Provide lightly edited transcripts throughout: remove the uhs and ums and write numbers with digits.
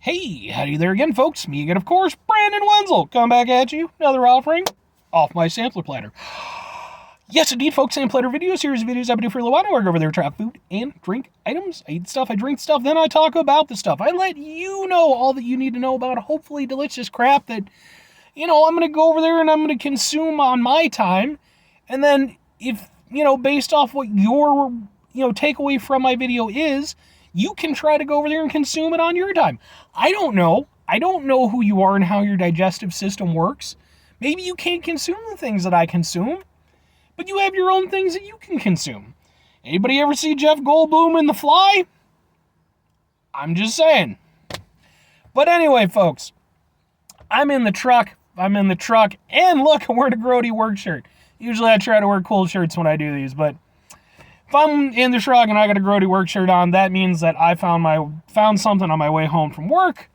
Hey, howdy there again, folks. Me again, of course, Brandon Wenzel. Come back at you. Another offering off my sampler platter. Yes, indeed, folks. Sampler platter video series of videos I've been doing for a little while. I work over there, try food and drink items. I eat stuff, I drink stuff, then I talk about the stuff. I let you know all that you need to know about hopefully delicious crap that, I'm going to go over there and I'm going to consume on my time. And then if, based off what your, takeaway from my video is, you can try to go over there and consume it on your time. I don't know. I don't know who you are and how your digestive system works. Maybe you can't consume the things that I consume, but you have your own things that you can consume. Anybody ever see Jeff Goldblum in The Fly? I'm just saying. But anyway, folks, I'm in the truck, and look, I'm wearing a Grody work shirt. Usually I try to wear cool shirts when I do these, but if I'm in the truck and I got a Grody work shirt on, that means that I found something on my way home from work.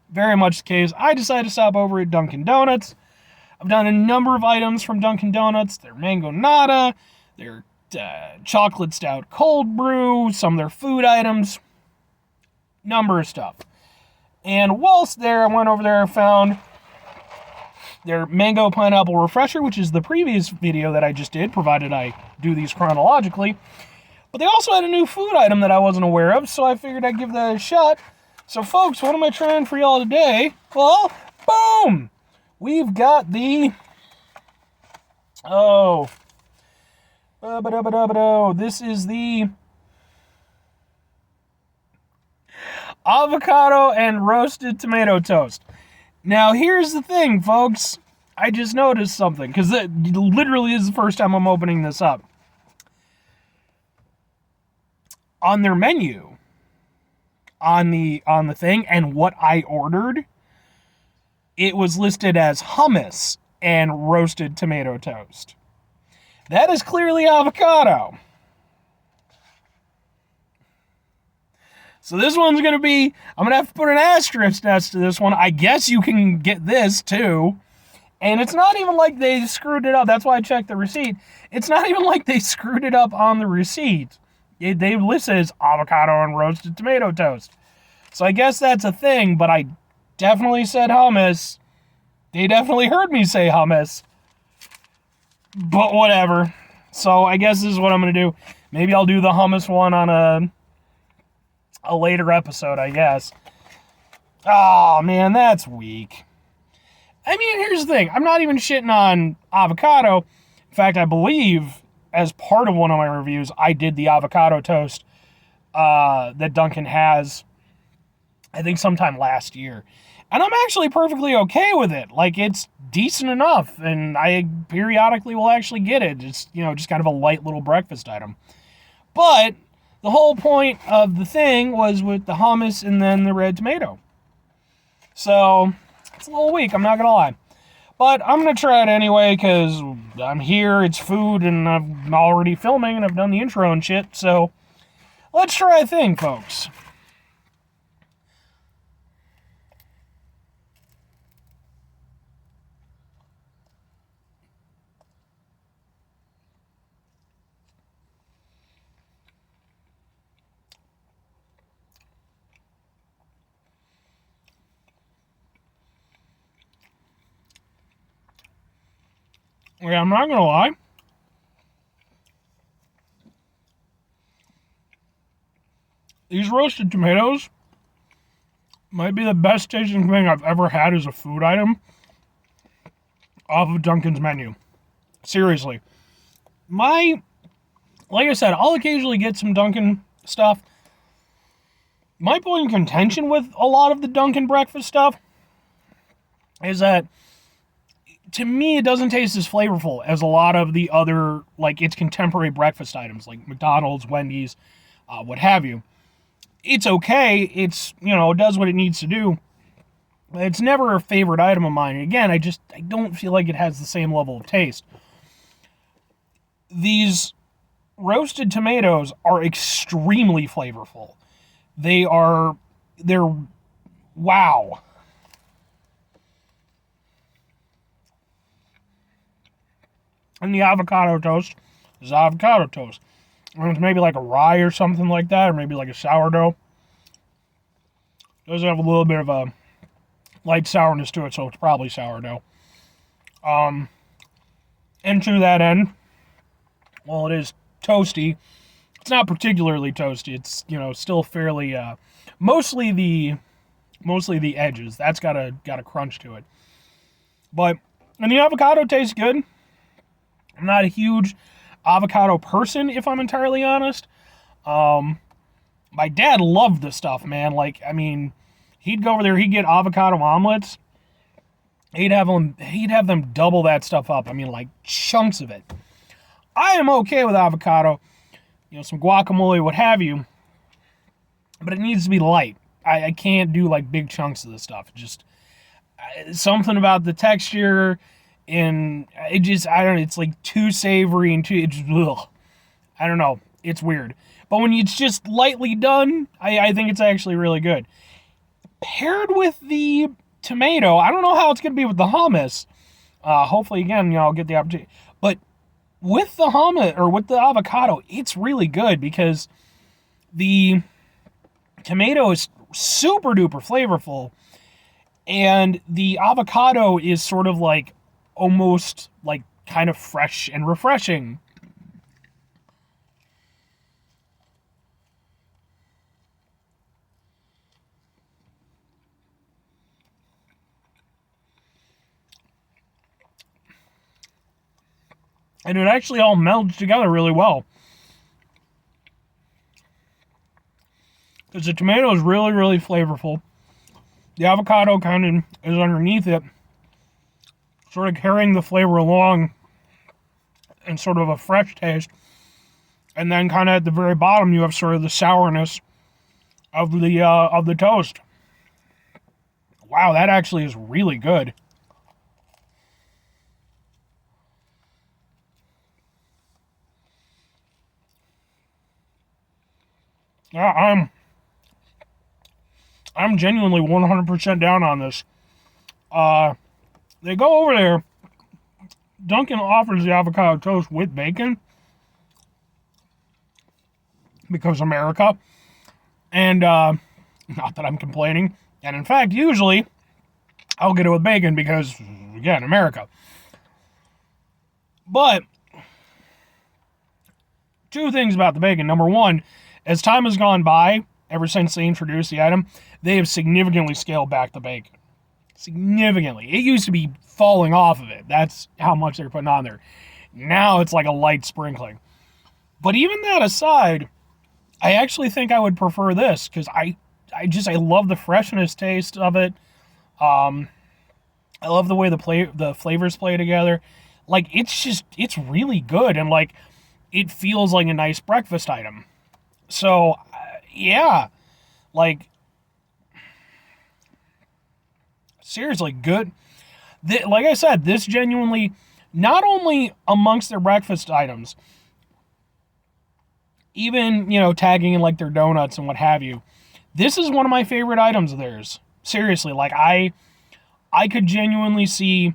Very much the case. I decided to stop over at Dunkin' Donuts. I've done a number of items from Dunkin' Donuts. Their mango nata, their chocolate stout cold brew, some of their food items, number of stuff. And whilst there, I went over there and found their mango pineapple refresher, which is the previous video that I just did, provided I do these chronologically. But they also had a new food item that I wasn't aware of, so I figured I'd give that a shot. So folks, what am I trying for y'all today? Well, boom! We've got the... This is the avocado and roasted tomato toast. Now, here's the thing, folks. I just noticed something, because it literally is the first time I'm opening this up. On their menu, on the thing, and what I ordered, it was listed as hummus and roasted tomato toast. That is clearly avocado. So this one's going to be, I'm going to have to put an asterisk next to this one. I guess you can get this too. And it's not even like they screwed it up. That's why I checked the receipt. It's not even like they screwed it up on the receipt. They listed as avocado and roasted tomato toast. So I guess that's a thing, but I definitely said hummus. They definitely heard me say hummus. But whatever. So I guess this is what I'm going to do. Maybe I'll do the hummus one on a later episode, I guess. Oh, man, that's weak. I mean, here's the thing. I'm not even shitting on avocado. In fact, I believe, as part of one of my reviews, I did the avocado toast that Dunkin' has, I think, sometime last year. And I'm actually perfectly okay with it. Like, it's decent enough, and I periodically will actually get it. It's, just kind of a light little breakfast item. But the whole point of the thing was with the hummus and then the red tomato. So, it's a little weak, I'm not going to lie. But I'm going to try it anyway, because I'm here, it's food, and I'm already filming, and I've done the intro and shit. So, let's try a thing, folks. Yeah, I'm not gonna lie. These roasted tomatoes might be the best tasting thing I've ever had as a food item off of Dunkin's menu. Seriously. Like I said, I'll occasionally get some Dunkin' stuff. My point in contention with a lot of the Dunkin' breakfast stuff is that, to me, it doesn't taste as flavorful as a lot of the other, its contemporary breakfast items, like McDonald's, Wendy's, what have you. It's okay. It's, it does what it needs to do. It's never a favorite item of mine. And again, I don't feel like it has the same level of taste. These roasted tomatoes are extremely flavorful. They're wow. And the avocado toast is avocado toast. And it's maybe like a rye or something like that, or maybe like a sourdough. Does have a little bit of a light sourness to it, so it's probably sourdough. And to that end, while it is toasty, it's not particularly toasty. It's, still fairly, mostly the edges. That's got a crunch to it. And the avocado tastes good. I'm not a huge avocado person, if I'm entirely honest. My dad loved the stuff, man. He'd go over there, he'd get avocado omelets. He'd have them double that stuff up. Chunks of it. I am okay with avocado, some guacamole, what have you, but it needs to be light. I can't do big chunks of this stuff. Just something about the texture, and I don't know, it's too savory and ugh. I don't know, it's weird. But when it's just lightly done, I think it's actually really good. Paired with the tomato, I don't know how it's going to be with the hummus. Hopefully, again, I'll get the opportunity. But with the hummus, or with the avocado, it's really good because the tomato is super duper flavorful, and the avocado is sort of almost kind of fresh and refreshing. And it actually all melds together really well. Because the tomato is really, really flavorful. The avocado kind of is underneath it, sort of carrying the flavor along and sort of a fresh taste. And then kind of at the very bottom, you have sort of the sourness of the toast. Wow, that actually is really good. Yeah, I'm genuinely 100% down on this. They go over there. Dunkin offers the avocado toast with bacon because America. And not that I'm complaining. And in fact, usually I'll get it with bacon because, again, America. But two things about the bacon. Number one, as time has gone by, ever since they introduced the item, they have significantly scaled back the bacon. Significantly. It used to be falling off of it. That's how much they're putting on there. Now it's like a light sprinkling. But even that aside, I actually think I would prefer this because I love the freshness taste of it. I love the way the flavors play together. It's really good, and it feels like a nice breakfast item. So, yeah, seriously, good. Like I said, this genuinely, not only amongst their breakfast items, even, tagging in their donuts and what have you, this is one of my favorite items of theirs. Seriously, I could genuinely see,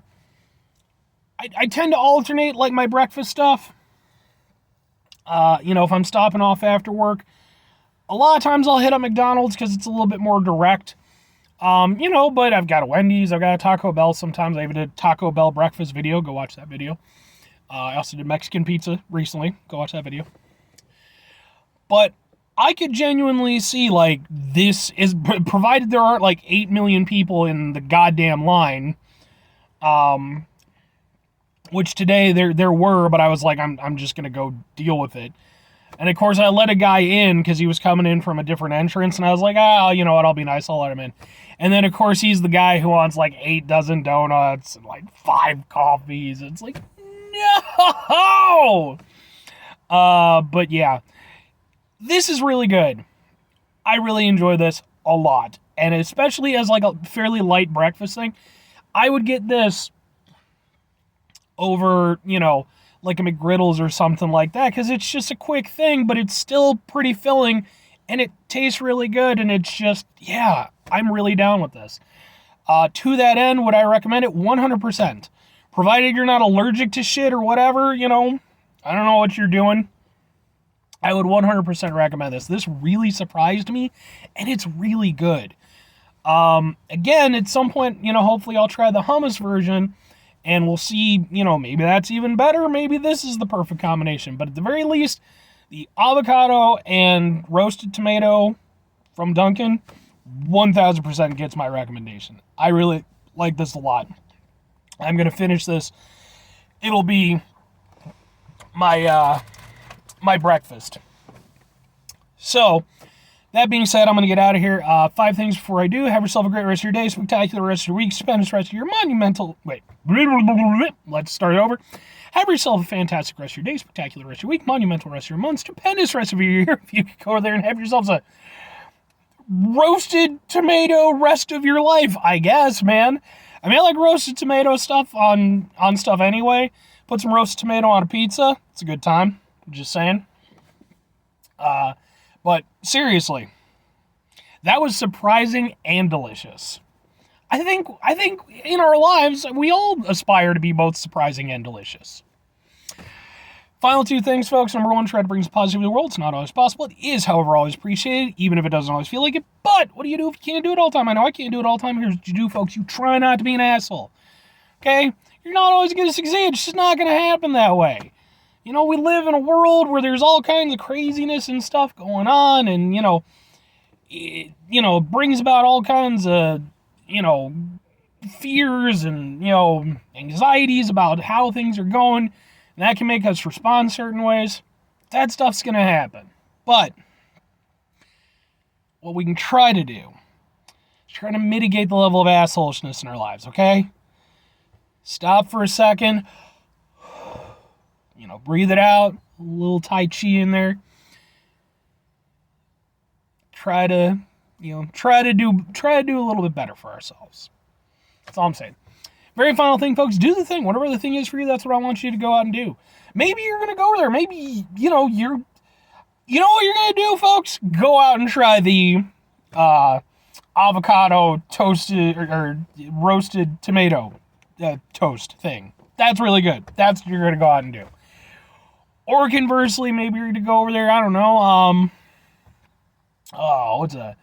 I tend to alternate, my breakfast stuff. If I'm stopping off after work, a lot of times I'll hit up McDonald's because it's a little bit more direct. But I've got a Wendy's, I've got a Taco Bell sometimes. I even did a Taco Bell breakfast video. Go watch that video. I also did Mexican pizza recently. Go watch that video. But I could genuinely see, this is, provided there aren't, 8 million people in the goddamn line, which today there were, but I was I'm just going to go deal with it. And, of course, I let a guy in because he was coming in from a different entrance, and I was like, you know what, I'll be nice, I'll let him in. And then, of course, he's the guy who wants, 8 dozen donuts and, 5 coffees. It's no! But, yeah. This is really good. I really enjoy this a lot. And especially as, a fairly light breakfast thing, I would get this over, a McGriddles or something like that, because it's just a quick thing, but it's still pretty filling, and it tastes really good, and it's just, yeah, I'm really down with this. To that end, would I recommend it? 100%. Provided you're not allergic to shit or whatever, I don't know what you're doing. I would 100% recommend this. This really surprised me, and it's really good. Again, at some point, hopefully I'll try the hummus version, and we'll see, maybe that's even better. Maybe this is the perfect combination. But at the very least, the avocado and roasted tomato from Dunkin' 1000% gets my recommendation. I really like this a lot. I'm going to finish this. It'll be my my breakfast. So, that being said, I'm going to get out of here. 5 things before I do. Have yourself a great rest of your day, spectacular rest of your week, stupendous rest of your monumental... Wait. Let's start over. Have yourself a fantastic rest of your day, spectacular rest of your week, monumental rest of your month, stupendous rest of your year. If you could go over there and have yourselves a roasted tomato rest of your life, I guess, man. I mean, I like roasted tomato stuff on stuff anyway. Put some roasted tomato on a pizza. It's a good time. Just saying. But seriously, that was surprising and delicious. I think in our lives, we all aspire to be both surprising and delicious. Final 2 things, folks. Number 1, try to bring some positivity to the world. It's not always possible. It is, however, always appreciated, even if it doesn't always feel like it. But what do you do if you can't do it all the time? I know I can't do it all the time. Here's what you do, folks. You try not to be an asshole. Okay? You're not always going to succeed. It's just not going to happen that way. We live in a world where there's all kinds of craziness and stuff going on, and, it brings about all kinds of, fears and, anxieties about how things are going, and that can make us respond certain ways. That stuff's going to happen. But what we can try to do is try to mitigate the level of assholishness in our lives, okay? Stop for a second. Breathe it out. A little Tai Chi in there. Try to do a little bit better for ourselves. That's all I'm saying. Very final thing, folks. Do the thing. Whatever the thing is for you, that's what I want you to go out and do. Maybe you're going to go there. Maybe, you know what you're going to do, folks? Go out and try the avocado toasted or roasted tomato toast thing. That's really good. That's what you're going to go out and do. Or conversely, maybe you're going to go over there, I don't know, what's a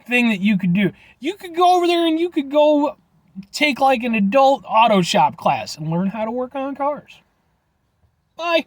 thing that you could do? You could go over there and you could go take like an adult auto shop class and learn how to work on cars. Bye.